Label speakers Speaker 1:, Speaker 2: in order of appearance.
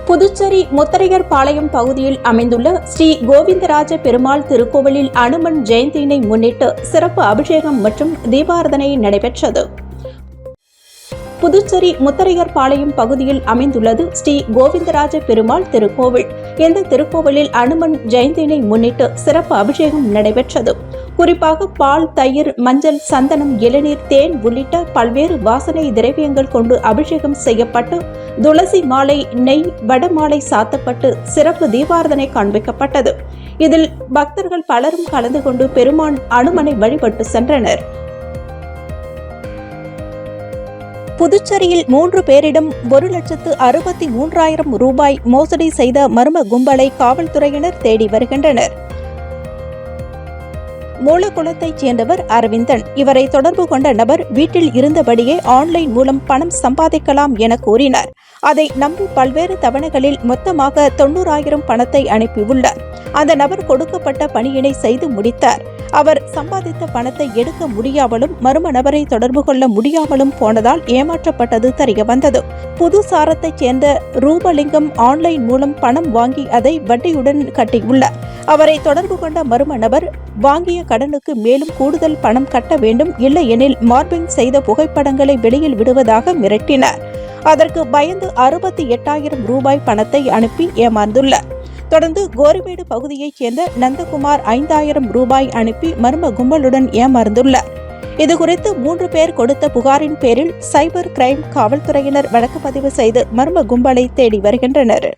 Speaker 1: புதுச்சேரி முத்தரையர் பாளையம் பகுதியில் அமைந்துள்ள ஸ்ரீ கோவிந்தராஜ பெருமாள் திருக்கோவிலில் அனுமன் ஜெயந்தியினை முன்னிட்டு சிறப்பு அபிஷேகம் மற்றும் தீபாராதனை நடைபெற்றது. புதுச்சேரி முத்தரையர் பாளையம் பகுதியில் அமைந்துள்ளது ஸ்ரீ கோவிந்தராஜ பெருமாள் திருக்கோவில். இந்த திருக்கோவிலில் அனுமன் ஜெயந்தியினை முன்னிட்டு சிறப்பு அபிஷேகம் நடைபெற்றது. குறிப்பாக பால், தயிர், மஞ்சள், சந்தனம், இளநீர், தேன் உள்ளிட்ட பல்வேறு வாசனை திரவியங்கள் கொண்டு அபிஷேகம் செய்யப்பட்டு துளசி மாலை, நெய், வடமாலை சாத்தப்பட்டு சிறப்பு தீபாராதனை காண்பிக்கப்பட்டது. இதில் பக்தர்கள் பலரும் கலந்து கொண்டு பெருமான் அனுமனை வழிபட்டு சென்றனர். புதுச்சேரியில் 3 பேரிடம் 1,63,000 ரூபாய் மோசடி செய்த மர்ம கும்பலை காவல்துறையினர் தேடி வருகின்றனர். மூலகுளத்தைச் சேர்ந்தவர் அரவிந்தன். இவரை தொடர்பு கொண்ட நபர் வீட்டில் இருந்தபடியே ஆன்லைன் மூலம் பணம் சம்பாதிக்கலாம் என கூறினார். அதை நம்பி பல்வேறு தவணைகளில் மொத்தமாக 90,000 பணத்தை அனுப்பியுள்ளார். அந்த நபர் கொடுக்கப்பட்ட பணியினை செய்து முடித்தார். அவர் சம்பாதித்த பணத்தை எடுக்க முடியாமலும் மர்ம நபரை தொடர்பு கொள்ள முடியாமலும் போனதால் ஏமாற்றப்பட்டது தெரியவந்தது. புதுசாரத்தைச் சேர்ந்த ரூபலிங்கம் ஆன்லைன் மூலம் பணம் வாங்கி அதை வட்டியுடன் கட்டியுள்ளார். அவரை தொடர்பு கொண்ட மர்ம நபர் வாங்கிய கடனுக்கு மேலும் கூடுதல் பணம் கட்ட வேண்டும், இல்லையெனில் மார்பிங் செய்த புகைப்படங்களை வெளியில் விடுவதாக மிரட்டினார். அதற்கு பயந்து 68,000 ரூபாய் பணத்தை அனுப்பி ஏமாந்துள்ளார். தொடர்ந்து கோரிமேடு பகுதியைச் சேர்ந்த நந்தகுமார் 5,000 ரூபாய் அனுப்பி மர்ம கும்பலுடன் ஏமாந்துள்ளார். இதுகுறித்து 3 பேர் கொடுத்த புகாரின் பேரில் சைபர் கிரைம் காவல்துறையினர் வழக்கு பதிவு செய்து மர்ம கும்பலை தேடி வருகின்றனர்.